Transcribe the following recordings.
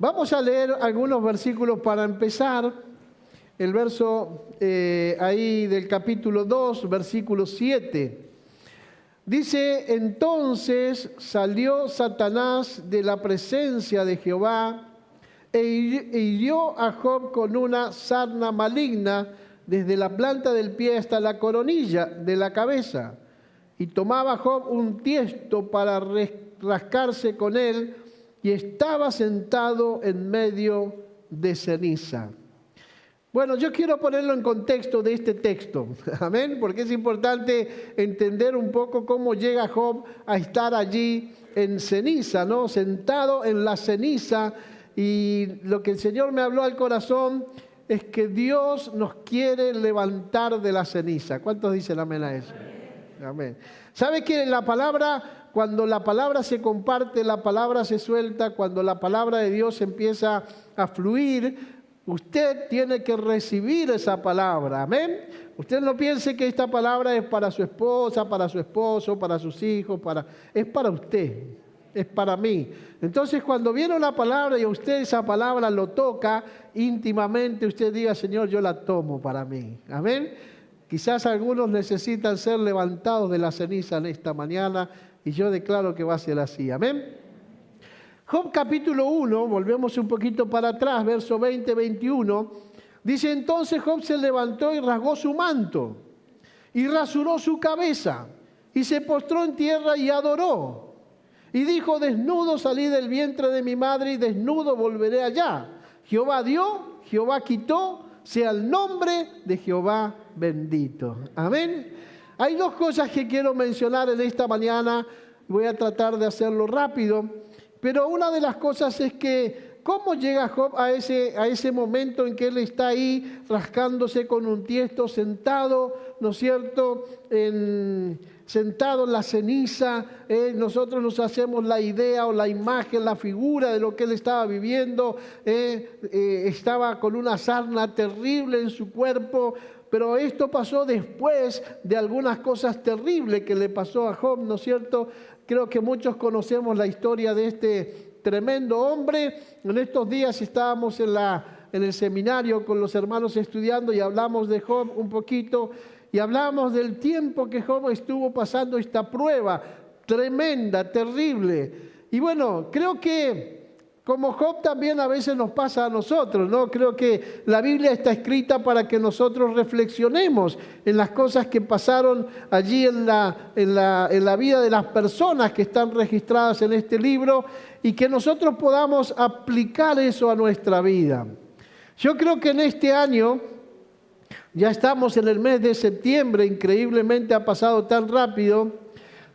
Vamos a leer algunos versículos para empezar. El verso ahí del capítulo 2, versículo 7. Dice, entonces salió Satanás de la presencia de Jehová e hirió a Job con una sarna maligna desde la planta del pie hasta la coronilla de la cabeza. Y tomaba Job un tiesto para rascarse con él y estaba sentado en medio de ceniza. Bueno, yo quiero ponerlo en contexto de este texto, amén, porque es importante entender un poco cómo llega Job a estar allí en ceniza, ¿no? Sentado en la ceniza, y lo que el Señor me habló al corazón es que Dios nos quiere levantar de la ceniza. ¿Cuántos dicen amén a eso? Amén. ¿Sabe que la palabra, cuando la palabra se comparte, la palabra se suelta, cuando la palabra de Dios empieza a fluir, usted tiene que recibir esa palabra, amén? Usted no piense que esta palabra es para su esposa, para su esposo, para sus hijos, es para usted, es para mí. Entonces, cuando viene una palabra y a usted esa palabra lo toca íntimamente, usted diga, Señor, yo la tomo para mí, amén. Quizás algunos necesitan ser levantados de la ceniza en esta mañana y yo declaro que va a ser así, amén. Job capítulo 1, volvemos un poquito para atrás, verso 20-21, dice, entonces Job se levantó y rasgó su manto, y rasuró su cabeza, y se postró en tierra y adoró. Y dijo, desnudo salí del vientre de mi madre, y desnudo volveré allá. Jehová dio, Jehová quitó, sea el nombre de Jehová bendito. Amén. Hay dos cosas que quiero mencionar en esta mañana, voy a tratar de hacerlo rápido. Pero una de las cosas es que, ¿cómo llega Job a ese momento en que él está ahí rascándose con un tiesto, sentado, ¿no es cierto?, sentado en la ceniza? Nosotros nos hacemos la idea o la imagen, la figura de lo que él estaba viviendo. Estaba con una sarna terrible en su cuerpo. Pero esto pasó después de algunas cosas terribles que le pasó a Job, ¿no es cierto? Creo que muchos conocemos la historia de este tremendo hombre. En estos días estábamos en el seminario con los hermanos estudiando y hablamos de Job un poquito y hablamos del tiempo que Job estuvo pasando esta prueba tremenda, terrible. Y bueno, creo que como Job también a veces nos pasa a nosotros, ¿no? Creo que la Biblia está escrita para que nosotros reflexionemos en las cosas que pasaron allí en la vida de las personas que están registradas en este libro y que nosotros podamos aplicar eso a nuestra vida. Yo creo que en este año, ya estamos en el mes de septiembre, increíblemente ha pasado tan rápido.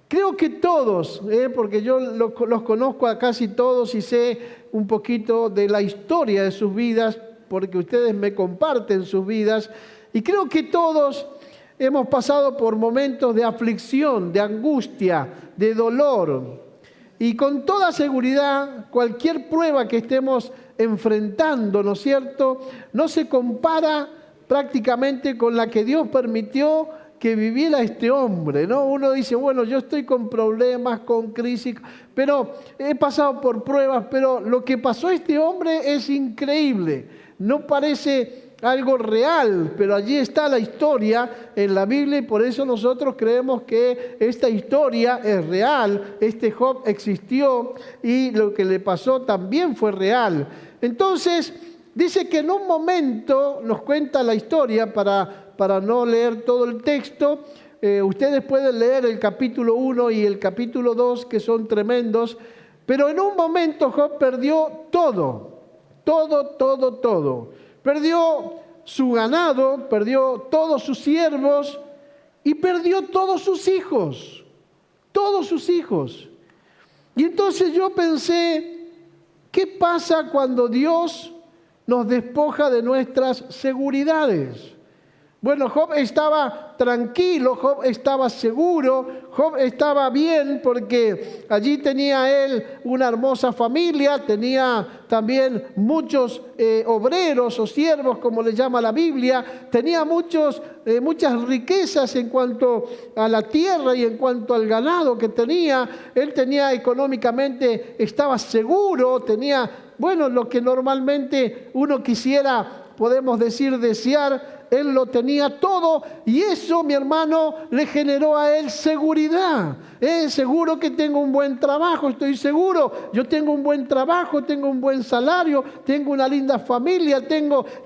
Creo que todos, porque yo los conozco a casi todos y sé un poquito de la historia de sus vidas, porque ustedes me comparten sus vidas, y creo que todos hemos pasado por momentos de aflicción, de angustia, de dolor, y con toda seguridad cualquier prueba que estemos enfrentando, ¿no es cierto?, no se compara prácticamente con la que Dios permitió que viviera este hombre, ¿no? Uno dice, bueno, yo estoy con problemas, con crisis, pero he pasado por pruebas, pero lo que pasó a este hombre es increíble. No parece algo real, pero allí está la historia en la Biblia y por eso nosotros creemos que esta historia es real. Este Job existió y lo que le pasó también fue real. Entonces, dice que en un momento, nos cuenta la historia para no leer todo el texto, ustedes pueden leer el capítulo 1 y el capítulo 2, que son tremendos, pero en un momento Job perdió todo. Perdió su ganado, perdió todos sus siervos y perdió todos sus hijos. Y entonces yo pensé, ¿qué pasa cuando Dios nos despoja de nuestras seguridades? Bueno, Job estaba tranquilo, Job estaba seguro, Job estaba bien porque allí tenía él una hermosa familia, tenía también muchos obreros o siervos, como le llama la Biblia, tenía muchas riquezas en cuanto a la tierra y en cuanto al ganado que tenía. Él tenía económicamente, estaba seguro, tenía, bueno, lo que normalmente uno quisiera, podemos decir, desear. Él lo tenía todo y eso, mi hermano, le generó a él seguridad. Seguro que tengo un buen trabajo, estoy seguro. Yo tengo un buen trabajo, tengo un buen salario, tengo una linda familia,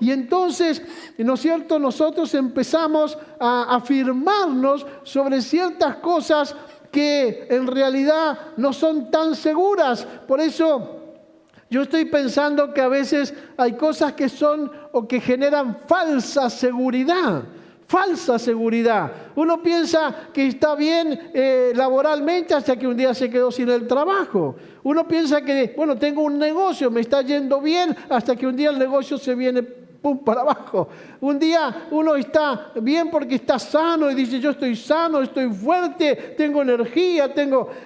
Y entonces, ¿no es cierto?, nosotros empezamos a afirmarnos sobre ciertas cosas que en realidad no son tan seguras. Por eso yo estoy pensando que a veces hay cosas que son o que generan falsa seguridad. Falsa seguridad. Uno piensa que está bien laboralmente hasta que un día se quedó sin el trabajo. Uno piensa que, bueno, tengo un negocio, me está yendo bien, hasta que un día el negocio se viene pum para abajo. Un día uno está bien porque está sano y dice, yo estoy sano, estoy fuerte, tengo energía,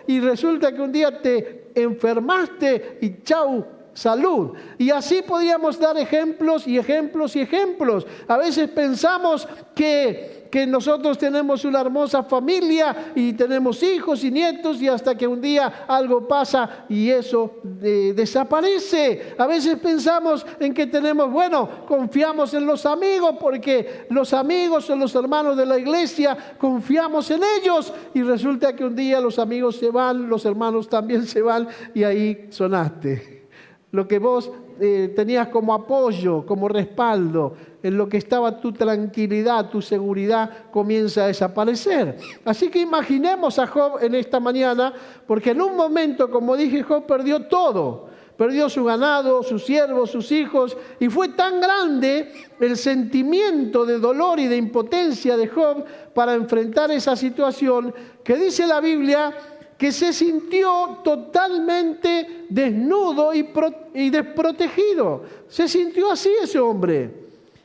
y resulta que un día te enfermaste y chau, salud. Y así podríamos dar ejemplos y ejemplos y ejemplos. A veces pensamos que nosotros tenemos una hermosa familia y tenemos hijos y nietos y hasta que un día algo pasa y eso desaparece. A veces pensamos en que tenemos, confiamos en los amigos porque los amigos son los hermanos de la iglesia, confiamos en ellos y resulta que un día los amigos se van, los hermanos también se van y ahí sonaste. Lo que vos tenías como apoyo, como respaldo, en lo que estaba tu tranquilidad, tu seguridad, comienza a desaparecer. Así que imaginemos a Job en esta mañana, porque en un momento, como dije, Job perdió todo. Perdió su ganado, sus siervos, sus hijos, y fue tan grande el sentimiento de dolor y de impotencia de Job para enfrentar esa situación, que dice la Biblia que se sintió totalmente desnudo y desprotegido. Se sintió así ese hombre.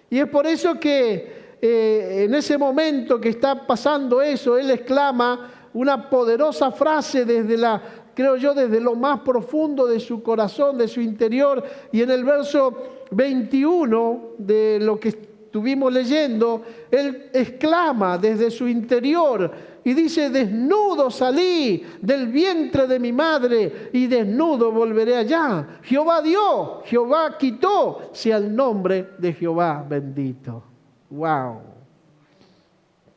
Y es por eso que en ese momento que está pasando eso, él exclama una poderosa frase desde lo más profundo de su corazón, de su interior. Y en el verso 21 de lo que estuvimos leyendo, él exclama desde su interior y dice, desnudo salí del vientre de mi madre y desnudo volveré allá. Jehová dio, Jehová quitó, sea el nombre de Jehová bendito. ¡Wow!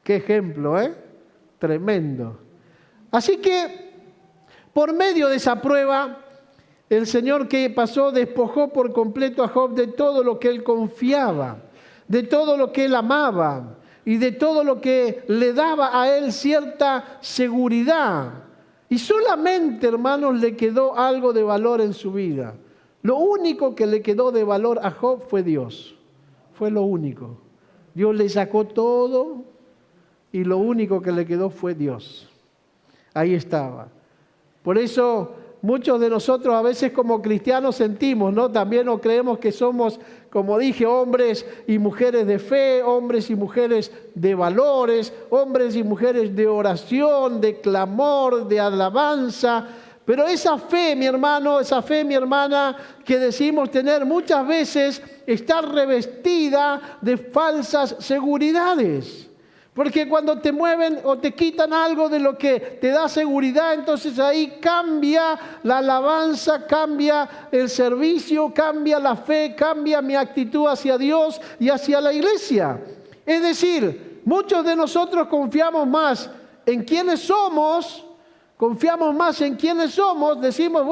¡Qué ejemplo, Tremendo! Así que, por medio de esa prueba, el Señor que pasó despojó por completo a Job de todo lo que él confiaba, de todo lo que él amaba y de todo lo que le daba a él cierta seguridad. Y solamente, hermanos, le quedó algo de valor en su vida. Lo único que le quedó de valor a Job fue Dios. Fue lo único. Dios le sacó todo y lo único que le quedó fue Dios. Ahí estaba. Por eso muchos de nosotros a veces como cristianos sentimos, ¿no? También nos creemos que somos, como dije, hombres y mujeres de fe, hombres y mujeres de valores, hombres y mujeres de oración, de clamor, de alabanza. Pero esa fe, mi hermano, esa fe, mi hermana, que decimos tener muchas veces está revestida de falsas seguridades. Porque cuando te mueven o te quitan algo de lo que te da seguridad, entonces ahí cambia la alabanza, cambia el servicio, cambia la fe, cambia mi actitud hacia Dios y hacia la iglesia. Es decir, muchos de nosotros confiamos más en quiénes somos. Decimos,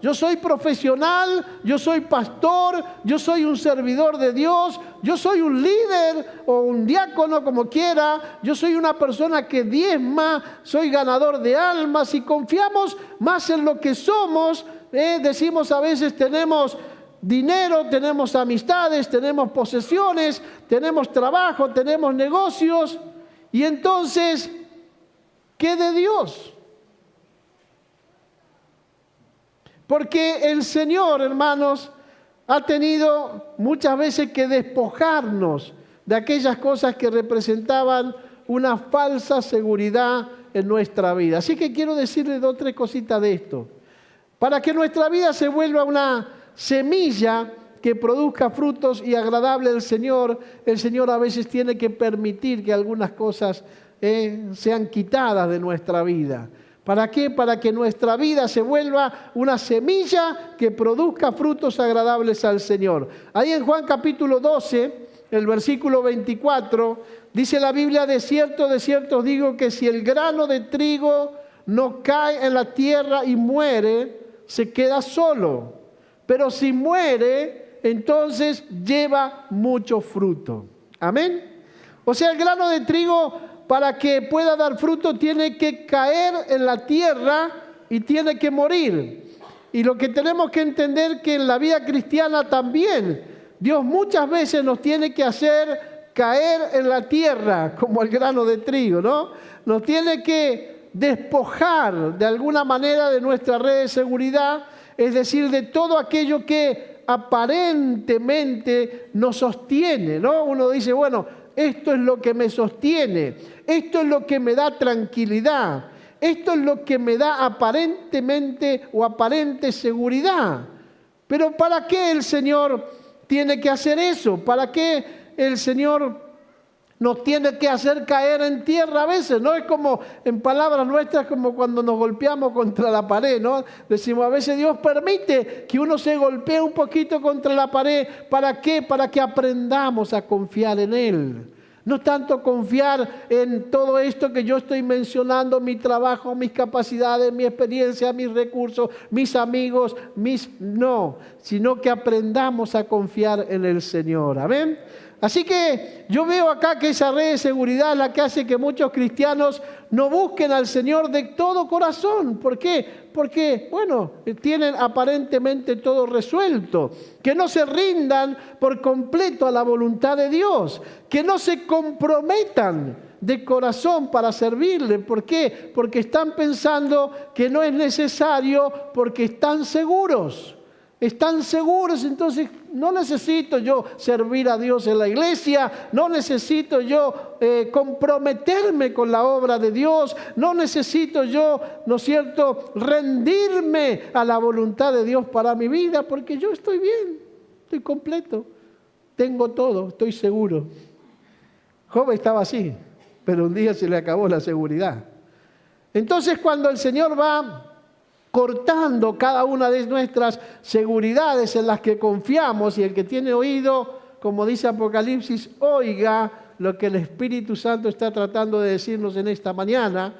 yo soy profesional, yo soy pastor, yo soy un servidor de Dios, yo soy un líder o un diácono, como quiera, yo soy una persona que diezma, soy ganador de almas y confiamos más en lo que somos. Decimos a veces tenemos dinero, tenemos amistades, tenemos posesiones, tenemos trabajo, tenemos negocios y entonces, ¿qué de Dios? Porque el Señor, hermanos, ha tenido muchas veces que despojarnos de aquellas cosas que representaban una falsa seguridad en nuestra vida. Así que quiero decirle dos o tres cositas de esto. Para que nuestra vida se vuelva una semilla que produzca frutos y agradable al Señor, el Señor a veces tiene que permitir que algunas cosas sean quitadas de nuestra vida. ¿Para qué? Para que nuestra vida se vuelva una semilla que produzca frutos agradables al Señor. Ahí en Juan capítulo 12, el versículo 24, dice la Biblia: de cierto os digo que si el grano de trigo no cae en la tierra y muere, se queda solo. Pero si muere, entonces lleva mucho fruto. Amén. O sea, el grano de trigo, para que pueda dar fruto, tiene que caer en la tierra y tiene que morir. Y lo que tenemos que entender que en la vida cristiana también, Dios muchas veces nos tiene que hacer caer en la tierra, como el grano de trigo, ¿no? Nos tiene que despojar de alguna manera de nuestra red de seguridad, es decir, de todo aquello que aparentemente nos sostiene, ¿no? Uno dice, bueno, esto es lo que me sostiene, esto es lo que me da tranquilidad, esto es lo que me da aparentemente o aparente seguridad. Pero ¿para qué el Señor tiene que hacer eso? ¿Para qué el Señor nos tiene que hacer caer en tierra a veces? No es como, en palabras nuestras, como cuando nos golpeamos contra la pared, ¿no? Decimos, a veces Dios permite que uno se golpee un poquito contra la pared. ¿Para qué? Para que aprendamos a confiar en Él. No tanto confiar en todo esto que yo estoy mencionando, mi trabajo, mis capacidades, mi experiencia, mis recursos, mis amigos, no, sino que aprendamos a confiar en el Señor. Amén. Así que yo veo acá que esa red de seguridad es la que hace que muchos cristianos no busquen al Señor de todo corazón. ¿Por qué? Porque, bueno, tienen aparentemente todo resuelto. Que no se rindan por completo a la voluntad de Dios. Que no se comprometan de corazón para servirle. ¿Por qué? Porque están pensando que no es necesario, porque están seguros. Están seguros, entonces no necesito yo servir a Dios en la iglesia, no necesito yo comprometerme con la obra de Dios, no necesito yo, ¿no es cierto?, rendirme a la voluntad de Dios para mi vida, porque yo estoy bien, estoy completo, tengo todo, estoy seguro. Job estaba así, pero un día se le acabó la seguridad. Entonces, cuando el Señor va cortando cada una de nuestras seguridades en las que confiamos, y el que tiene oído, como dice Apocalipsis, oiga lo que el Espíritu Santo está tratando de decirnos en esta mañana.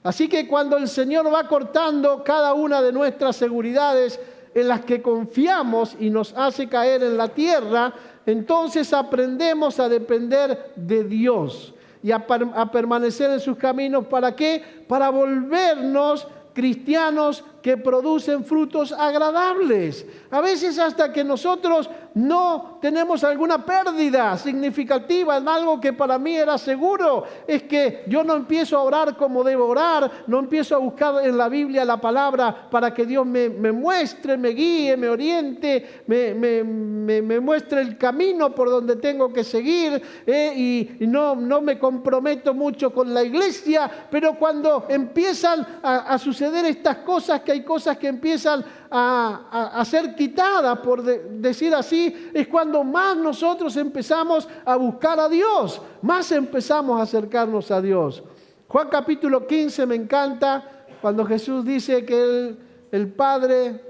Así que cuando el Señor va cortando cada una de nuestras seguridades en las que confiamos y nos hace caer en la tierra, entonces aprendemos a depender de Dios y a permanecer en sus caminos. ¿Para qué? Para volvernos cristianos que producen frutos agradables. A veces hasta que nosotros no tenemos alguna pérdida significativa en algo que para mí era seguro, es que yo no empiezo a orar como debo orar, no empiezo a buscar en la Biblia la palabra para que Dios me muestre, me guíe, me oriente, me muestre el camino por donde tengo que seguir, y no me comprometo mucho con la iglesia. Pero cuando empiezan a suceder estas cosas, que hay cosas que empiezan a ser quitadas, por decir así, es cuando más nosotros empezamos a buscar a Dios, más empezamos a acercarnos a Dios. Juan capítulo 15 me encanta, cuando Jesús dice que el Padre,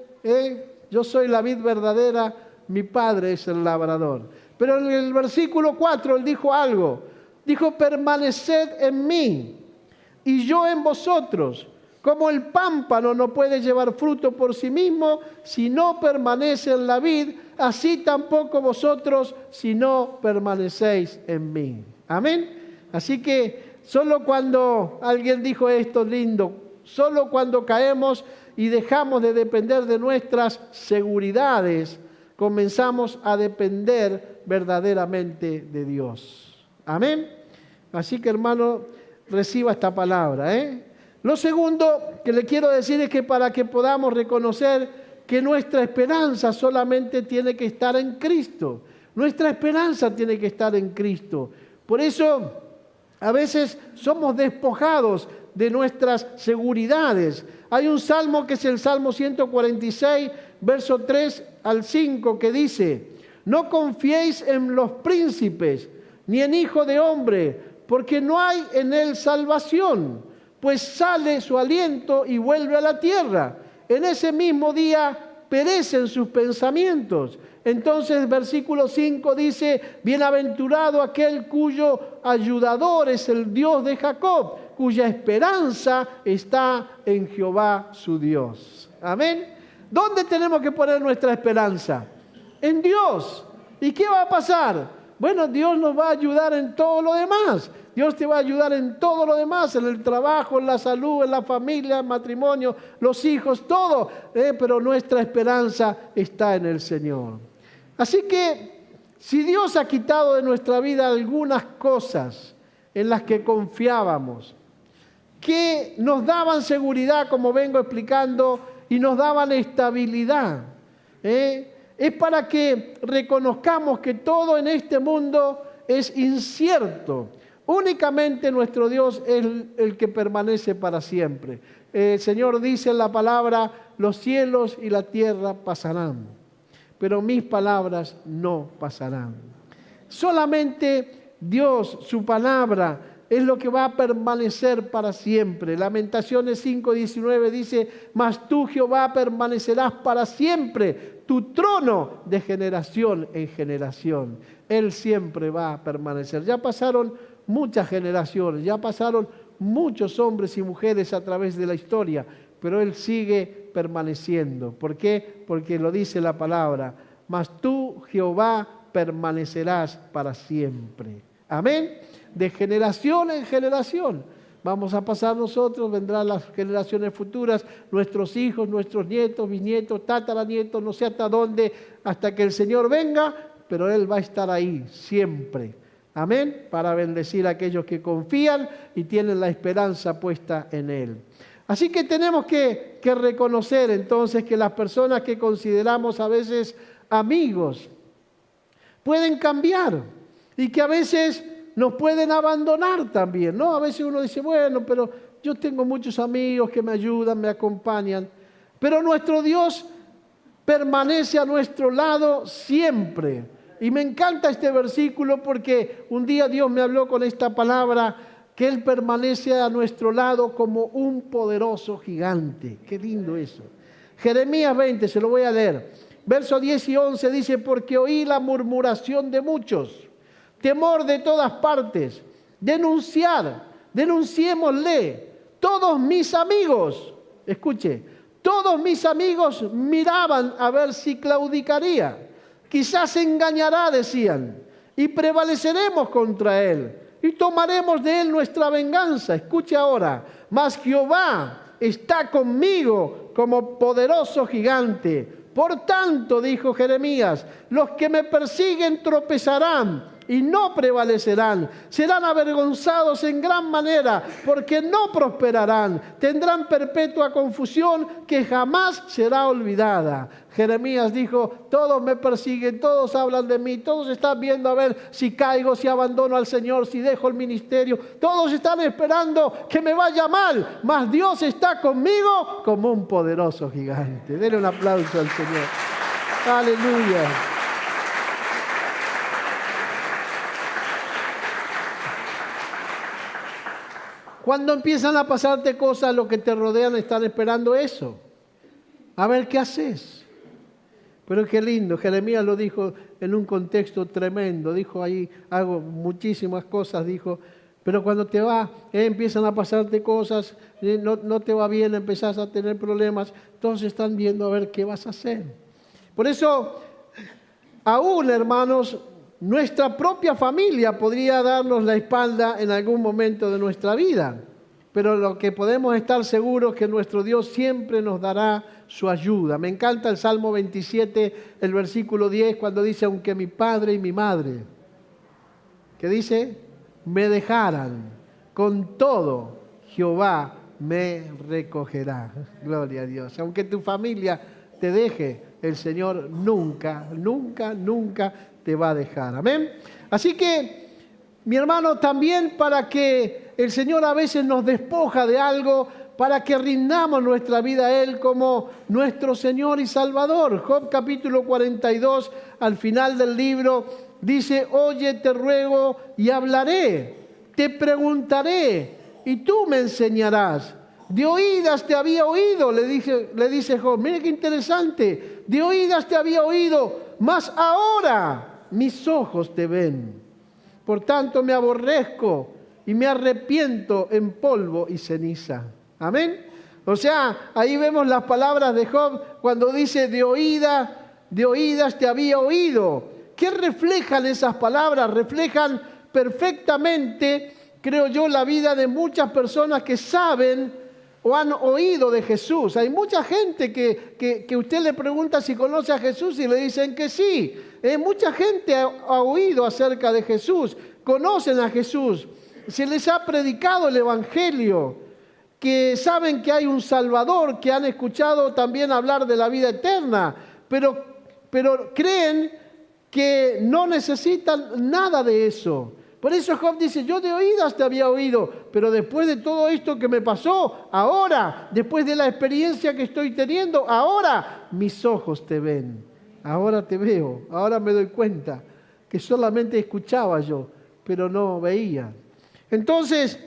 yo soy la vid verdadera, mi Padre es el labrador. Pero en el versículo 4 Él dijo algo, dijo: permaneced en mí y yo en vosotros. Como el pámpano no puede llevar fruto por sí mismo si no permanece en la vid, así tampoco vosotros si no permanecéis en mí. Amén. Así que solo cuando alguien dijo esto lindo, solo cuando caemos y dejamos de depender de nuestras seguridades, comenzamos a depender verdaderamente de Dios. Amén. Así que, hermano, reciba esta palabra, Lo segundo que le quiero decir es que para que podamos reconocer que nuestra esperanza solamente tiene que estar en Cristo, Nuestra esperanza tiene que estar en Cristo. Por eso, a veces somos despojados de nuestras seguridades. Hay un salmo que es el Salmo 146, verso 3 al 5, que dice: no confiéis en los príncipes, ni en hijo de hombre, porque no hay en él salvación, pues sale su aliento y vuelve a la tierra. En ese mismo día perecen sus pensamientos. Entonces, versículo 5 dice: bienaventurado aquel cuyo ayudador es el Dios de Jacob, cuya esperanza está en Jehová su Dios. Amén. ¿Dónde tenemos que poner nuestra esperanza? En Dios. ¿Y qué va a pasar? Bueno, Dios nos va a ayudar en todo lo demás. Dios te va a ayudar en todo lo demás, en el trabajo, en la salud, en la familia, el matrimonio, los hijos, todo. Pero nuestra esperanza está en el Señor. Así que, si Dios ha quitado de nuestra vida algunas cosas en las que confiábamos, que nos daban seguridad, como vengo explicando, y nos daban estabilidad, es para que reconozcamos que todo en este mundo es incierto. Únicamente nuestro Dios es el que permanece para siempre. El Señor dice en la palabra: los cielos y la tierra pasarán, pero mis palabras no pasarán. Solamente Dios, su palabra, es lo que va a permanecer para siempre. Lamentaciones 5:19 dice: mas tú, Jehová, permanecerás para siempre, tu trono de generación en generación. Él siempre va a permanecer. Ya pasaron muchas generaciones, ya pasaron muchos hombres y mujeres a través de la historia, pero Él sigue permaneciendo. ¿Por qué? Porque lo dice la palabra: mas tú, Jehová, permanecerás para siempre. Amén. De generación en generación. Vamos a pasar nosotros, vendrán las generaciones futuras, nuestros hijos, nuestros nietos, bisnietos, tataranietos, no sé hasta dónde, hasta que el Señor venga, pero Él va a estar ahí siempre. Amén. Para bendecir a aquellos que confían y tienen la esperanza puesta en Él. Así que tenemos que reconocer entonces que las personas que consideramos a veces amigos pueden cambiar y que a veces nos pueden abandonar también, ¿no? A veces uno dice: bueno, pero yo tengo muchos amigos que me ayudan, me acompañan. Pero nuestro Dios permanece a nuestro lado siempre. Y me encanta este versículo porque un día Dios me habló con esta palabra, que Él permanece a nuestro lado como un poderoso gigante. Qué lindo eso. Jeremías 20, se lo voy a leer. Versos 10 y 11 dice: porque oí la murmuración de muchos, temor de todas partes. Denunciémosle. Todos mis amigos, escuche, todos mis amigos miraban a ver si claudicaría. Quizás engañará, decían, y prevaleceremos contra él, y tomaremos de él nuestra venganza. Escuche ahora: mas Jehová está conmigo como poderoso gigante. Por tanto, dijo Jeremías, los que me persiguen tropezarán y no prevalecerán. Serán avergonzados en gran manera, porque no prosperarán. Tendrán perpetua confusión que jamás será olvidada. Jeremías dijo: todos me persiguen, todos hablan de mí, todos están viendo a ver si caigo, si abandono al Señor, si dejo el ministerio. Todos están esperando que me vaya mal, mas Dios está conmigo como un poderoso gigante. Denle un aplauso al Señor. Aleluya. Cuando empiezan a pasarte cosas, los que te rodean están esperando eso. A ver qué haces. Pero qué lindo, Jeremías lo dijo en un contexto tremendo. Dijo ahí, hago muchísimas cosas, dijo, pero cuando te va, empiezan a pasarte cosas, no te va bien, empezás a tener problemas, entonces están viendo a ver qué vas a hacer. Por eso, aún, hermanos, nuestra propia familia podría darnos la espalda en algún momento de nuestra vida, pero lo que podemos estar seguros es que nuestro Dios siempre nos dará su ayuda. Me encanta el Salmo 27, el versículo 10, cuando dice: aunque mi padre y mi madre, ¿qué dice? Me dejaran, con todo Jehová me recogerá. Gloria a Dios. Aunque tu familia te deje, el Señor nunca, nunca, nunca te va a dejar. Amén. Así que, mi hermano, también para que el Señor a veces nos despoja de algo, para que rindamos nuestra vida a Él como nuestro Señor y Salvador. Job capítulo 42, al final del libro, dice: oye, te ruego y hablaré, te preguntaré y tú me enseñarás. De oídas te había oído, le dice Job. Mire qué interesante. De oídas te había oído, mas ahora mis ojos te ven. Por tanto me aborrezco y me arrepiento en polvo y ceniza. Amén. O sea, ahí vemos las palabras de Job cuando dice: de oídas te había oído. ¿Qué reflejan esas palabras? Reflejan perfectamente, creo yo, la vida de muchas personas que saben o han oído de Jesús. Hay mucha gente que usted le pregunta si conoce a Jesús y le dicen que sí. Mucha gente ha oído acerca de Jesús, conocen a Jesús, se les ha predicado el Evangelio, que saben que hay un Salvador, que han escuchado también hablar de la vida eterna, pero creen que no necesitan nada de eso. Por eso Job dice: yo de oídas te había oído, pero después de todo esto que me pasó, ahora, después de la experiencia que estoy teniendo, ahora mis ojos te ven, ahora te veo, ahora me doy cuenta que solamente escuchaba yo, pero no veía. Entonces,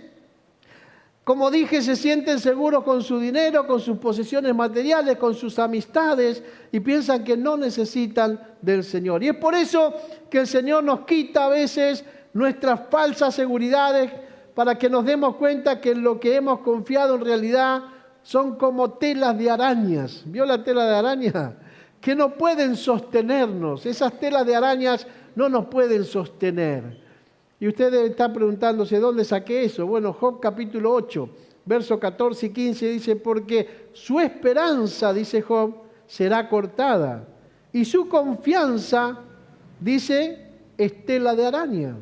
como dije, se sienten seguros con su dinero, con sus posesiones materiales, con sus amistades, y piensan que no necesitan del Señor. Y es por eso que el Señor nos quita a veces nuestras falsas seguridades, para que nos demos cuenta que en lo que hemos confiado en realidad son como telas de arañas. ¿Vio la tela de araña? Que no pueden sostenernos. Esas telas de arañas no nos pueden sostener. Y usted debe estar preguntándose: ¿dónde saqué eso? Bueno, Job capítulo 8, versos 14 y 15 dice: porque su esperanza, dice Job, será cortada, y su confianza, dice, es tela de araña.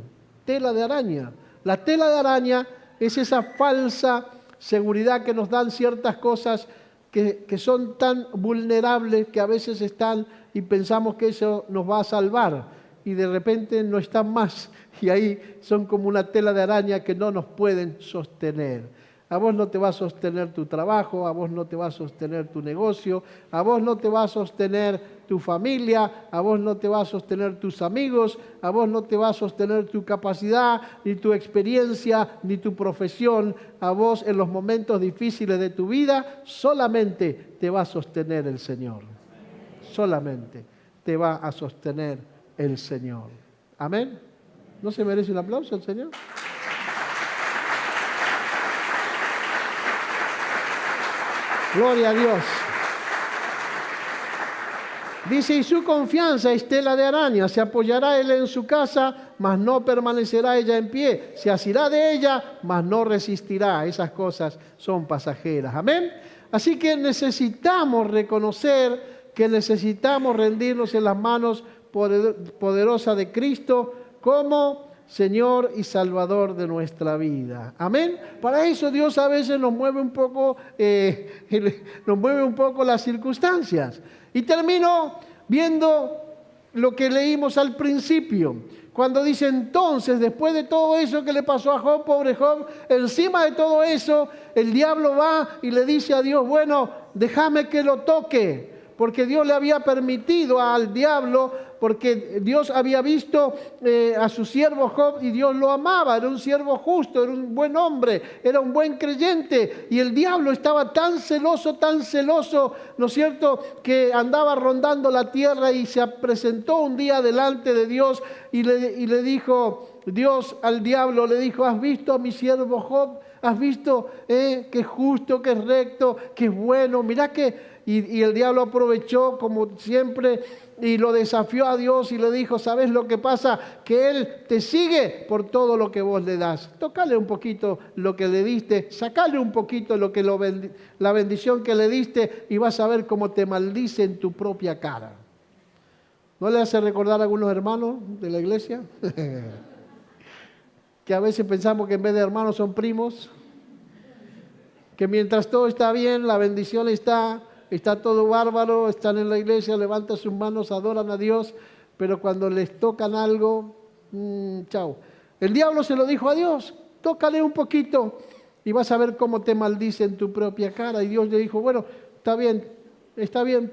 Tela de araña. La tela de araña es esa falsa seguridad que nos dan ciertas cosas que son tan vulnerables que a veces están y pensamos que eso nos va a salvar, y de repente no están más, y ahí son como una tela de araña que no nos pueden sostener. A vos no te va a sostener tu trabajo, a vos no te va a sostener tu negocio, a vos no te va a sostener tu familia, a vos no te va a sostener tus amigos, a vos no te va a sostener tu capacidad, ni tu experiencia, ni tu profesión. A vos en los momentos difíciles de tu vida solamente te va a sostener el Señor. Solamente te va a sostener el Señor. Amén. ¿No se merece un aplauso al Señor? Gloria a Dios. Dice: y su confianza es tela de araña, se apoyará él en su casa, mas no permanecerá ella en pie, se asirá de ella, mas no resistirá. Esas cosas son pasajeras. Amén. Así que necesitamos reconocer que necesitamos rendirnos en las manos poderosas de Cristo como Señor y Salvador de nuestra vida. Amén. Para eso Dios a veces nos mueve un poco las circunstancias. Y termino viendo lo que leímos al principio, cuando dice: entonces, después de todo eso que le pasó a Job, pobre Job, encima de todo eso, el diablo va y le dice a Dios: bueno, déjame que lo toque. Porque Dios le había permitido al diablo, porque Dios había visto a su siervo Job y Dios lo amaba, era un siervo justo, era un buen hombre, era un buen creyente, y el diablo estaba tan celoso, ¿no es cierto?, que andaba rondando la tierra y se presentó un día delante de Dios y le dijo Dios al diablo, le dijo: ¿has visto a mi siervo Job? ¿Has visto que es justo, que es recto, que es bueno? Mirá que... Y el diablo aprovechó, como siempre, y lo desafió a Dios y le dijo: ¿sabes lo que pasa? Que Él te sigue por todo lo que vos le das. Tócale un poquito lo que le diste, sacale un poquito la bendición que le diste, y vas a ver cómo te maldice en tu propia cara. ¿No le hace recordar a algunos hermanos de la iglesia? Que a veces pensamos que en vez de hermanos son primos. Que mientras todo está bien, la bendición está... está todo bárbaro, están en la iglesia, levantan sus manos, adoran a Dios, pero cuando les tocan algo, chao. El diablo se lo dijo a Dios, tócale un poquito y vas a ver cómo te maldice en tu propia cara. Y Dios le dijo, bueno, está bien,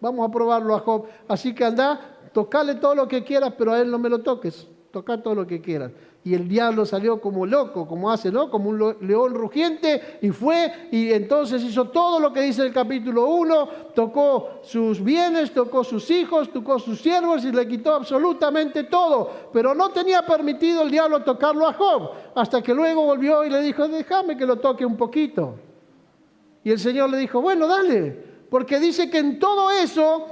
vamos a probarlo a Job. Así que anda, tocale todo lo que quieras, pero a él no me lo toques, toca todo lo que quieras. Y el diablo salió como loco, como hace, ¿no? Como un león rugiente, y fue, y entonces hizo todo lo que dice el capítulo 1, tocó sus bienes, tocó sus hijos, tocó sus siervos y le quitó absolutamente todo. Pero no tenía permitido el diablo tocarlo a Job, hasta que luego volvió y le dijo, déjame que lo toque un poquito. Y el Señor le dijo, bueno, dale, porque dice que en todo eso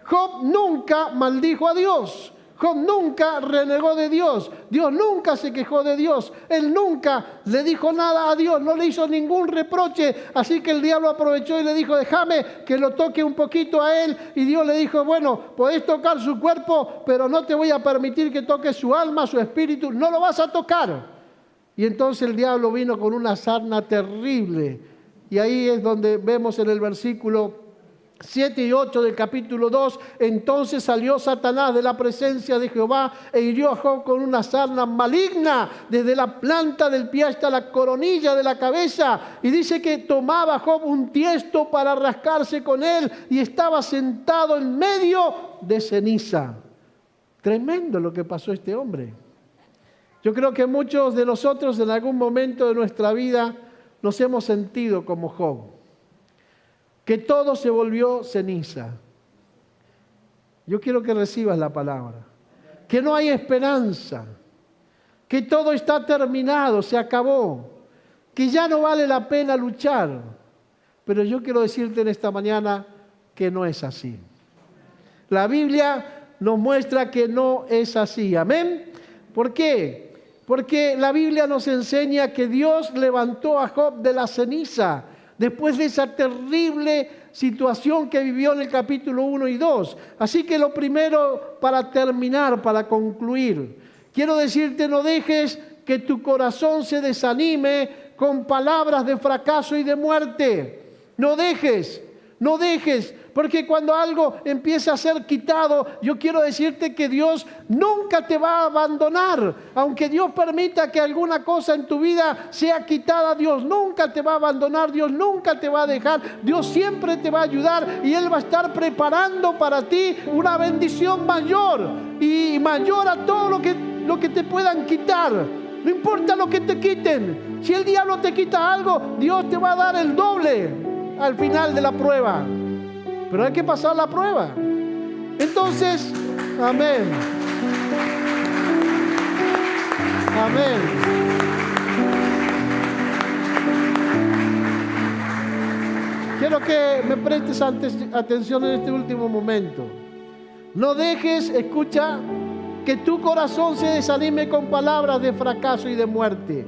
Job nunca maldijo a Dios. Job nunca renegó de Dios, Dios nunca se quejó de Dios, él nunca le dijo nada a Dios, no le hizo ningún reproche, así que el diablo aprovechó y le dijo, déjame que lo toque un poquito a él, y Dios le dijo, bueno, podés tocar su cuerpo, pero no te voy a permitir que toques su alma, su espíritu, no lo vas a tocar. Y entonces el diablo vino con una sarna terrible, y ahí es donde vemos en el versículo 7 y 8 del capítulo 2, entonces salió Satanás de la presencia de Jehová e hirió a Job con una sarna maligna desde la planta del pie hasta la coronilla de la cabeza. Y dice que tomaba Job un tiesto para rascarse con él y estaba sentado en medio de ceniza. Tremendo lo que pasó a este hombre. Yo creo que muchos de nosotros en algún momento de nuestra vida nos hemos sentido como Job, que todo se volvió ceniza. Yo quiero que recibas la palabra, que no hay esperanza, que todo está terminado, se acabó, que ya no vale la pena luchar. Pero yo quiero decirte en esta mañana que no es así. La Biblia nos muestra que no es así. ¿Amén? ¿Por qué? Porque la Biblia nos enseña que Dios levantó a Job de la ceniza después de esa terrible situación que vivió en el capítulo 1 y 2. Así que lo primero, para terminar, para concluir, quiero decirte, no dejes que tu corazón se desanime con palabras de fracaso y de muerte. No dejes, porque cuando algo empieza a ser quitado, yo quiero decirte que Dios nunca te va a abandonar. Aunque Dios permita que alguna cosa en tu vida sea quitada, Dios nunca te va a abandonar, Dios nunca te va a dejar, Dios siempre te va a ayudar y Él va a estar preparando para ti una bendición mayor y mayor a todo lo que te puedan quitar. No importa lo que te quiten, si el diablo te quita algo, Dios te va a dar el doble al final de la prueba. Pero hay que pasar la prueba. Entonces, amén. Amén. Quiero que me prestes atención en este último momento. No dejes, escucha, que tu corazón se desanime con palabras de fracaso y de muerte.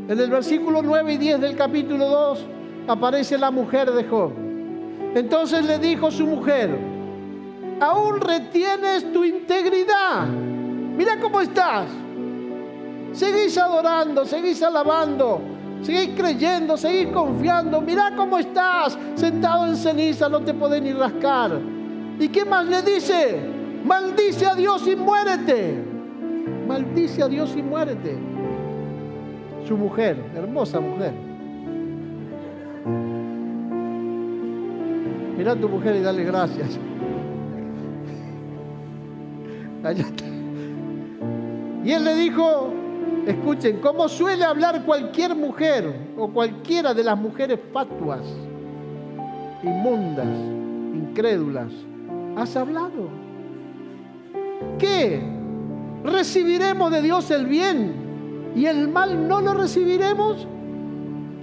En el versículo 9 y 10 del capítulo 2 aparece la mujer de Job. Entonces le dijo su mujer, aún retienes tu integridad. Mira cómo estás. Seguís adorando, seguís alabando, seguís creyendo, seguís confiando. Mira cómo estás, sentado en ceniza, no te podés ni rascar. ¿Y qué más le dice? Maldice a Dios y muérete. Maldice a Dios y muérete. Su mujer, hermosa mujer. Mira a tu mujer y dale gracias. Allá está. Y él le dijo, escuchen, como suele hablar cualquier mujer o cualquiera de las mujeres fatuas, inmundas, incrédulas, ¿has hablado? ¿Qué? ¿Recibiremos de Dios el bien y el mal no lo recibiremos?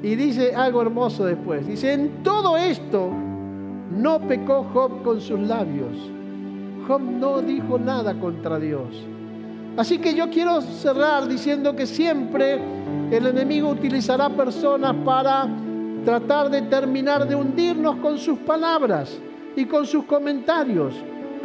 Y dice algo hermoso después. Dice, en todo esto no pecó Job con sus labios. Job no dijo nada contra Dios. Así que yo quiero cerrar diciendo que siempre el enemigo utilizará personas para tratar de terminar de hundirnos con sus palabras y con sus comentarios.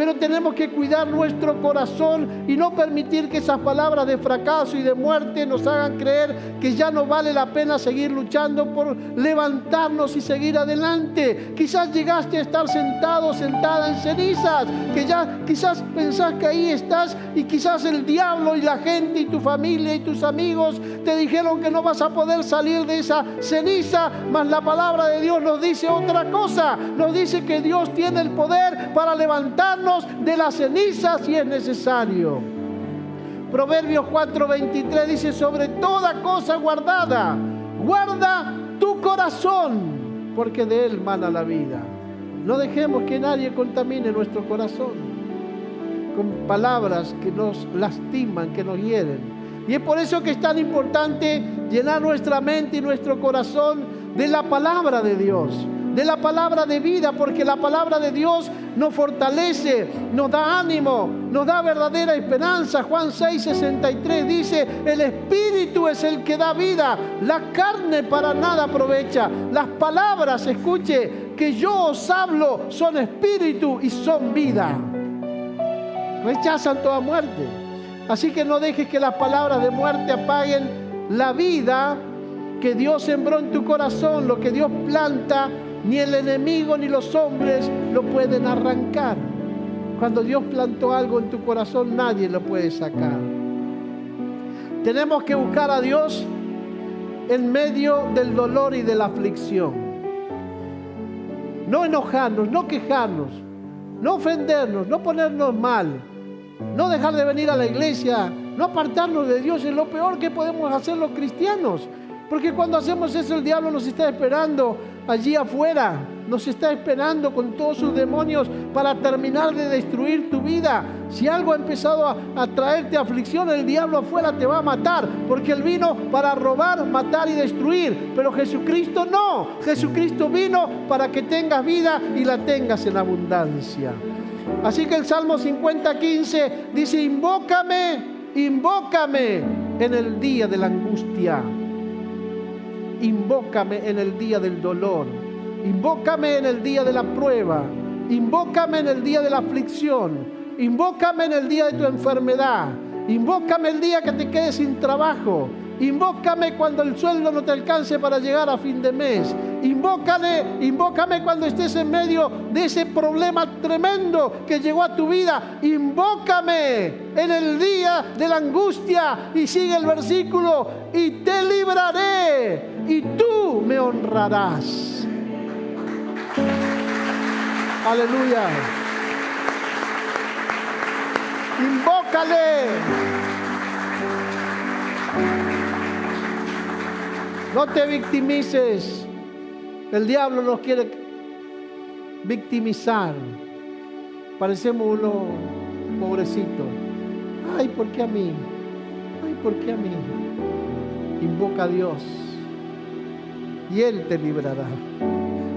pero tenemos que cuidar nuestro corazón y no permitir que esas palabras de fracaso y de muerte nos hagan creer que ya no vale la pena seguir luchando por levantarnos y seguir adelante. Quizás llegaste a estar sentado, sentada en cenizas, que ya quizás pensás que ahí estás y quizás el diablo y la gente y tu familia y tus amigos te dijeron que no vas a poder salir de esa ceniza, mas la palabra de Dios nos dice otra cosa. Nos dice que Dios tiene el poder para levantarnos de las cenizas si es necesario. Proverbios 4:23 dice: sobre toda cosa guardada, guarda tu corazón, porque de él mana la vida. No dejemos que nadie contamine nuestro corazón con palabras que nos lastiman, que nos hieren. Y es por eso que es tan importante llenar nuestra mente y nuestro corazón de la palabra de Dios, de la palabra de vida, porque la palabra de Dios nos fortalece, nos da ánimo, nos da verdadera esperanza. Juan 6:63 dice: el Espíritu es el que da vida, la carne para nada aprovecha. Las palabras, escuche, que yo os hablo son espíritu y son vida. Rechazan toda muerte. Así que no dejes que las palabras de muerte apaguen la vida que Dios sembró en tu corazón. Lo que Dios planta, ni el enemigo ni los hombres lo pueden arrancar. Cuando Dios plantó algo en tu corazón, nadie lo puede sacar. Tenemos que buscar a Dios en medio del dolor y de la aflicción. No enojarnos, no quejarnos, no ofendernos, no ponernos mal, no dejar de venir a la iglesia, no apartarnos de Dios. Es lo peor que podemos hacer los cristianos. Porque cuando hacemos eso, el diablo nos está esperando allí afuera. Nos está esperando con todos sus demonios para terminar de destruir tu vida. Si algo ha empezado a traerte aflicción, el diablo afuera te va a matar. Porque Él vino para robar, matar y destruir. Pero Jesucristo no. Jesucristo vino para que tengas vida y la tengas en abundancia. Así que el Salmo 50:15 dice: invócame, invócame en el día de la angustia. Invócame en el día del dolor. Invócame en el día de la prueba. Invócame en el día de la aflicción. Invócame en el día de tu enfermedad. Invócame el día que te quedes sin trabajo. Invócame cuando el sueldo no te alcance para llegar a fin de mes. Invócame cuando estés en medio de ese problema tremendo que llegó a tu vida. Invócame en el día de la angustia. Y sigue el versículo: y te libraré y tú me honrarás. Aleluya. Invócale. No te victimices. El diablo nos quiere victimizar. Parecemos unos pobrecitos. Ay, ¿por qué a mí? Ay, ¿por qué a mí? Invoca a Dios y Él te librará.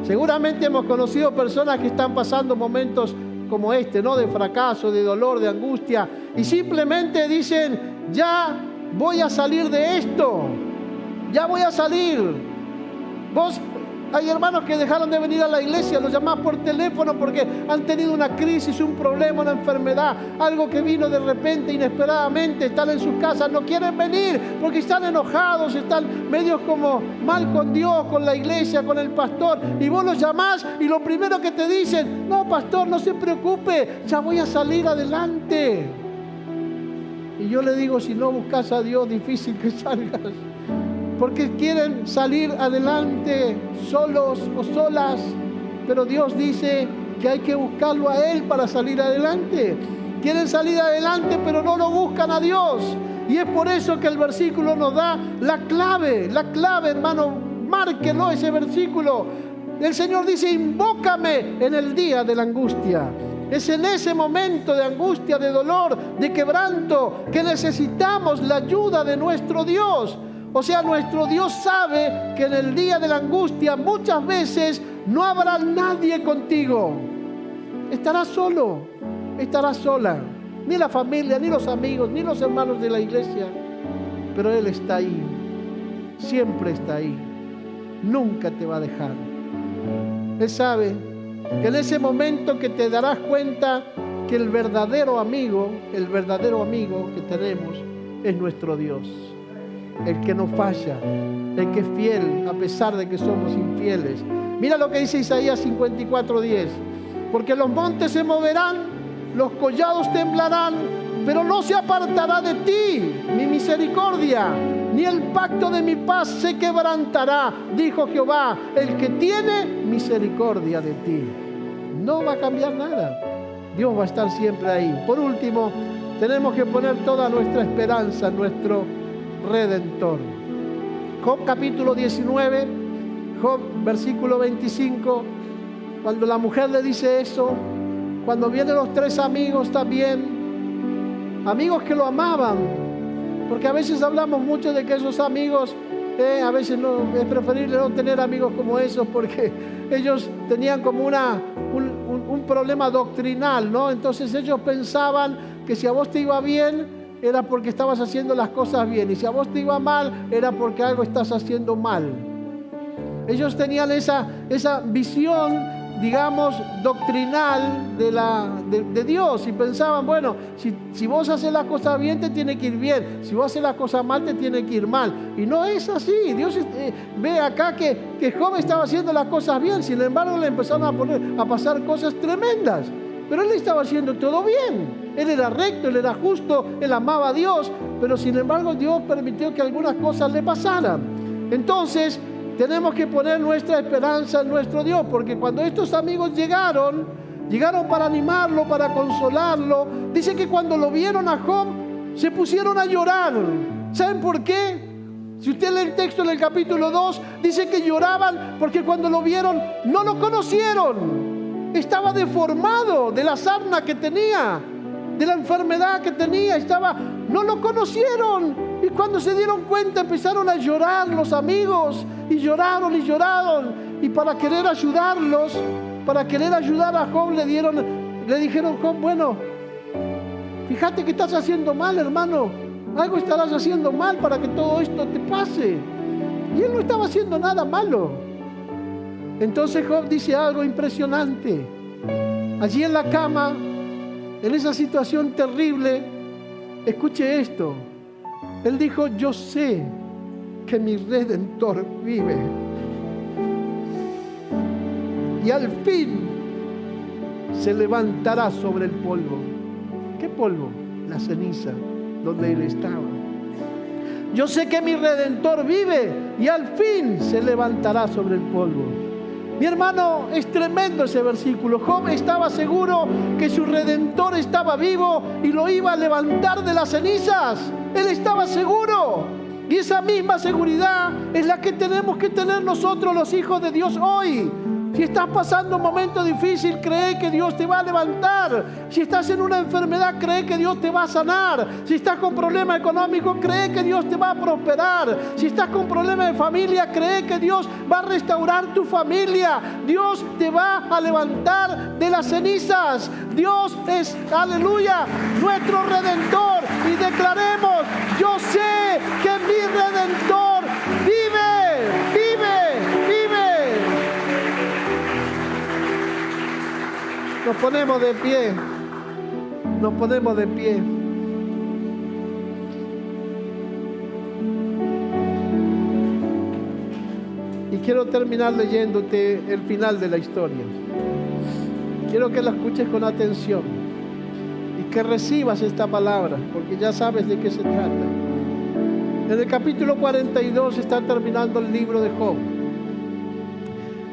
Seguramente hemos conocido personas que están pasando momentos como este, ¿no? De fracaso, de dolor, de angustia, y simplemente dicen: ya voy a salir de esto. Ya voy a salir. Hay hermanos que dejaron de venir a la iglesia, los llamás por teléfono porque han tenido una crisis, un problema, una enfermedad, algo que vino de repente, inesperadamente. Están en sus casas, no quieren venir porque están enojados, están medios como mal con Dios, con la iglesia, con el pastor. Y vos los llamás y lo primero que te dicen: no, pastor, no se preocupe, ya voy a salir adelante. Y yo le digo: si no buscas a Dios, difícil que salgas. Porque quieren salir adelante solos o solas, pero Dios dice que hay que buscarlo a Él para salir adelante. Quieren salir adelante, pero no lo buscan a Dios. Y es por eso que el versículo nos da la clave, hermano, márquenlo ese versículo. El Señor dice: invócame en el día de la angustia. Es en ese momento de angustia, de dolor, de quebranto, que necesitamos la ayuda de nuestro Dios. O sea, nuestro Dios sabe que en el día de la angustia muchas veces no habrá nadie contigo. Estarás solo, estarás sola. Ni la familia, ni los amigos, ni los hermanos de la iglesia. Pero Él está ahí. Siempre está ahí. Nunca te va a dejar. Él sabe que en ese momento que te darás cuenta que el verdadero amigo que tenemos es nuestro Dios, el que no falla, el que es fiel a pesar de que somos infieles. Mira lo que dice Isaías 54:10: porque los montes se moverán, los collados temblarán, pero no se apartará de ti mi misericordia, ni el pacto de mi paz se quebrantará, dijo Jehová, el que tiene misericordia de ti. No va a cambiar nada. Dios va a estar siempre ahí. Por último, tenemos que poner toda nuestra esperanza en nuestro Redentor. Job capítulo 19, Job versículo 25, cuando la mujer le dice eso, cuando vienen los tres amigos también, amigos que lo amaban, porque a veces hablamos mucho de que esos amigos, a veces no, es preferible no tener amigos como esos, porque ellos tenían como un problema doctrinal, ¿no? Entonces ellos pensaban que si a vos te iba bien, era porque estabas haciendo las cosas bien, y si a vos te iba mal, era porque algo estás haciendo mal. Ellos tenían esa visión, digamos, doctrinal de Dios, y pensaban, bueno, si vos haces las cosas bien, te tiene que ir bien, si vos haces las cosas mal, te tiene que ir mal. Y no es así. Dios ve acá que Job estaba haciendo las cosas bien, sin embargo le empezaron a pasar cosas tremendas, pero él estaba haciendo todo bien. Él era recto, él era justo, él amaba a Dios, pero sin embargo Dios permitió que algunas cosas le pasaran. Entonces tenemos que poner nuestra esperanza en nuestro Dios, porque cuando estos amigos llegaron para animarlo, para consolarlo, dice que cuando lo vieron a Job, se pusieron a llorar. ¿Saben por qué? Si usted lee el texto en el capítulo 2, dice que lloraban porque cuando lo vieron no lo conocieron. Estaba deformado de la sarna que tenía, de la enfermedad que tenía, no lo conocieron. Y cuando se dieron cuenta empezaron a llorar los amigos, y lloraron, y para querer ayudarlos, para querer ayudar a Job, le dijeron: Job, bueno, fíjate que estás haciendo mal, hermano, algo estarás haciendo mal para que todo esto te pase. Y él no estaba haciendo nada malo. Entonces Job dice algo impresionante. Allí en la cama, en esa situación terrible, escuche esto. Él dijo: yo sé que mi Redentor vive, y al fin se levantará sobre el polvo. ¿Qué polvo? La ceniza donde él estaba. Yo sé que mi Redentor vive, y al fin se levantará sobre el polvo. Mi hermano, es tremendo ese versículo. Job estaba seguro que su Redentor estaba vivo y lo iba a levantar de las cenizas. Él estaba seguro. Y esa misma seguridad es la que tenemos que tener nosotros, los hijos de Dios, hoy. Si estás pasando un momento difícil, cree que Dios te va a levantar. Si estás en una enfermedad, cree que Dios te va a sanar. Si estás con problemas económicos, cree que Dios te va a prosperar. Si estás con problemas de familia, cree que Dios va a restaurar tu familia. Dios te va a levantar de las cenizas. Dios es, aleluya, nuestro Redentor. Y declaremos: yo sé que mi Redentor vive, vive, vive. Nos ponemos de pie. Nos ponemos de pie. Y quiero terminar leyéndote el final de la historia. Quiero que la escuches con atención y que recibas esta palabra, porque ya sabes de qué se trata. En el capítulo 42 está terminando el libro de Job.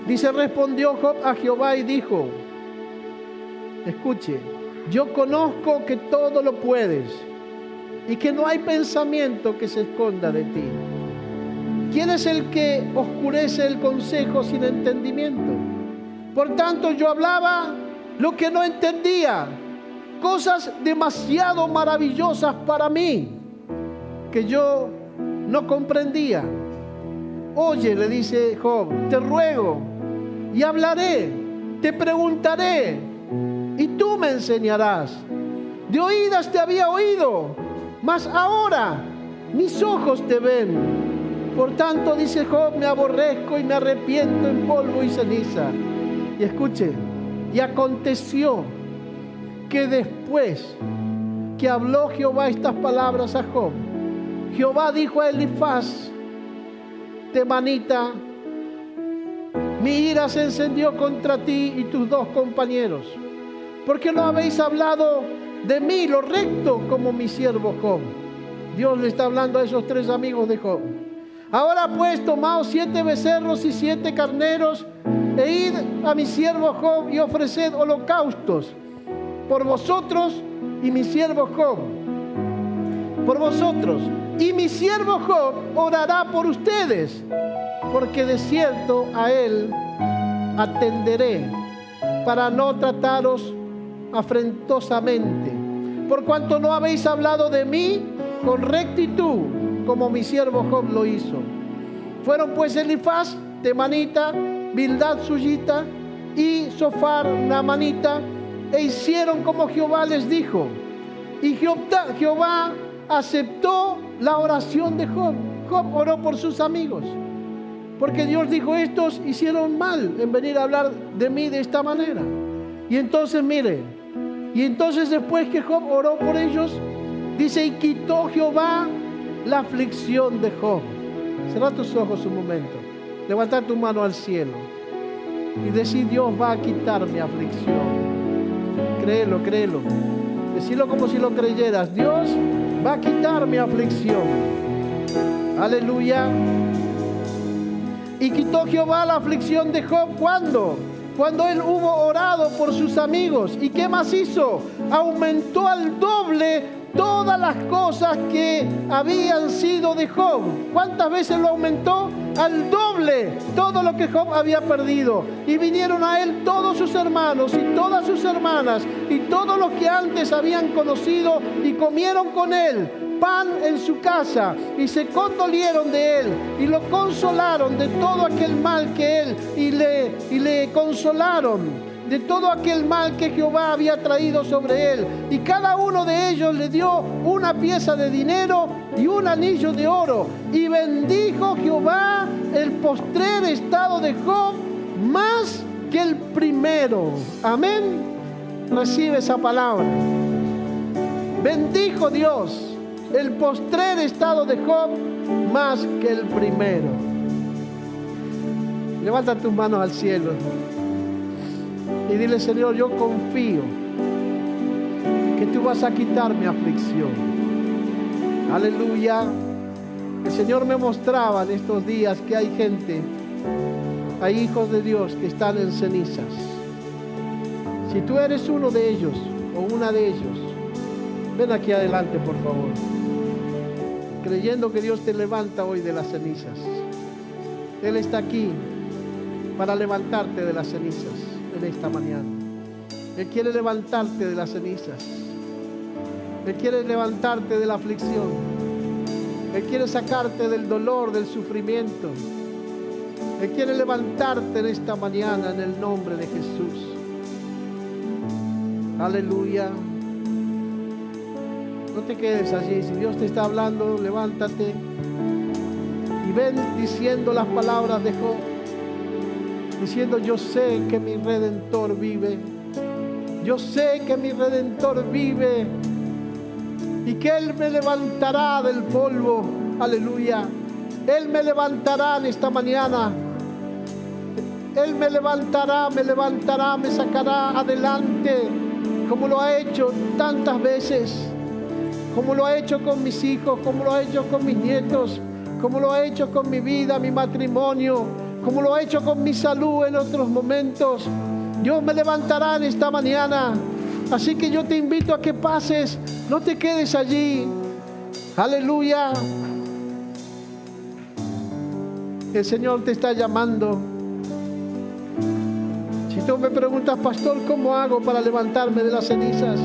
Dice: respondió Job a Jehová y dijo, escuche, yo conozco que todo lo puedes y que no hay pensamiento que se esconda de ti. ¿Quién es el que oscurece el consejo sin entendimiento? Por tanto, yo hablaba lo que no entendía, cosas demasiado maravillosas para mí, que yo no comprendía. Oye, le dice Job, te ruego y hablaré, te preguntaré y tú me enseñarás. De oídas te había oído, mas ahora mis ojos te ven. Por tanto, dice Job, me aborrezco y me arrepiento en polvo y ceniza. Y escuche, y aconteció que después que habló Jehová estas palabras a Job, Jehová dijo a Elifaz, temanita, mi ira se encendió contra ti y tus 2 compañeros, porque no habéis hablado de mí lo recto como mi siervo Job. Dios le está hablando a esos 3 amigos de Job. Ahora pues tomaos 7 becerros y 7 carneros e id a mi siervo Job y ofreced holocaustos por vosotros y mi siervo Job, por vosotros, y mi siervo Job orará por ustedes, porque de cierto a él atenderé para no trataros afrentosamente, por cuanto no habéis hablado de mí con rectitud, como mi siervo Job lo hizo. Fueron pues Elifaz temanita, Bildad suyita y Sofar naamanita, e hicieron como Jehová les dijo. Y Jehová aceptó la oración de Job. Job oró por sus amigos, porque Dios dijo, estos hicieron mal en venir a hablar de mí de esta manera. Y entonces mire, y entonces después que Job oró por ellos, dice, y quitó Jehová la aflicción de Job. Cierra tus ojos un momento, levanta tu mano al cielo y decir, Dios va a quitar mi aflicción. Créelo, créelo. Decilo como si lo creyeras. Dios va a quitar mi aflicción. Aleluya. Y quitó Jehová la aflicción de Job. ¿Cuándo? Cuando él hubo orado por sus amigos. ¿Y qué más hizo? Aumentó al doble todas las cosas que habían sido de Job. ¿Cuántas veces lo aumentó? Al doble todo lo que Job había perdido. Y vinieron a él todos sus hermanos y todas sus hermanas y todos los que antes habían conocido y comieron con él pan en su casa y se condolieron de él y lo consolaron de todo aquel mal que él y le consolaron de todo aquel mal que Jehová había traído sobre él. Y cada uno de ellos le dio una pieza de dinero y un anillo de oro. Y bendijo Jehová el postrer estado de Job más que el primero. Amén. Recibe esa palabra. Bendijo Dios el postrer estado de Job más que el primero. Levanta tus manos al cielo y dile, Señor, yo confío que tú vas a quitar mi aflicción. Aleluya. El Señor me mostraba en estos días que hay gente, hay hijos de Dios que están en cenizas. Si tú eres uno de ellos o una de ellos, ven aquí adelante, por favor, creyendo que Dios te levanta hoy de las cenizas. Él está aquí para levantarte de las cenizas en esta mañana. Él quiere levantarte de las cenizas. Él quiere levantarte de la aflicción. Él quiere sacarte del dolor, del sufrimiento. Él quiere levantarte en esta mañana en el nombre de Jesús. Aleluya. No te quedes allí. Si Dios te está hablando, levántate y ven diciendo las palabras de Job, diciendo, yo sé que mi Redentor vive. Yo sé que mi Redentor vive y que Él me levantará del polvo. Aleluya. Él me levantará en esta mañana. Él me levantará, me sacará adelante, como lo ha hecho tantas veces, como lo ha hecho con mis hijos, como lo ha hecho con mis nietos, como lo ha hecho con mi vida, mi matrimonio, como lo ha hecho con mi salud en otros momentos. Dios me levantará en esta mañana. Así que yo te invito a que pases, no te quedes allí. Aleluya. El Señor te está llamando. Si tú me preguntas, pastor, ¿cómo hago para levantarme de las cenizas?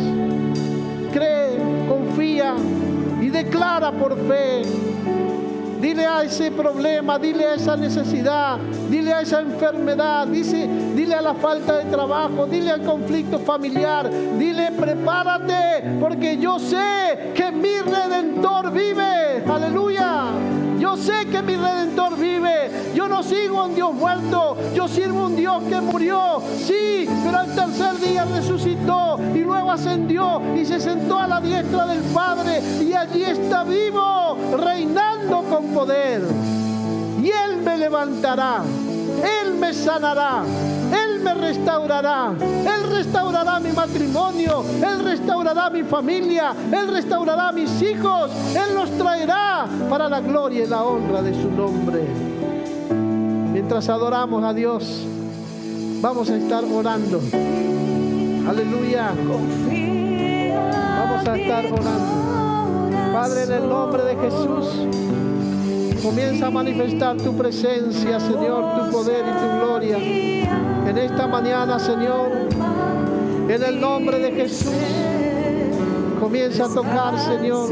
Cree, confía y declara por fe. Dile a ese problema, dile a esa necesidad, dile a esa enfermedad, dile a la falta de trabajo, dile al conflicto familiar, dile, prepárate, porque yo sé que mi Redentor vive. Aleluya. Yo sé que mi Redentor vive. Yo no sigo a un Dios muerto, yo sirvo a un Dios que murió, sí, pero al tercer día resucitó y luego ascendió y se sentó a la diestra del Padre y allí está vivo, reinando con poder. Y Él me levantará, Él me sanará, Él me restaurará, Él restaurará mi matrimonio, Él restaurará mi familia, Él restaurará mis hijos, Él los traerá para la gloria y la honra de su nombre. Mientras adoramos a Dios, vamos a estar orando. Aleluya. Vamos a estar orando. Padre, en el nombre de Jesús, comienza a manifestar tu presencia, Señor, tu poder y tu gloria. En esta mañana, Señor, en el nombre de Jesús, comienza a tocar, Señor.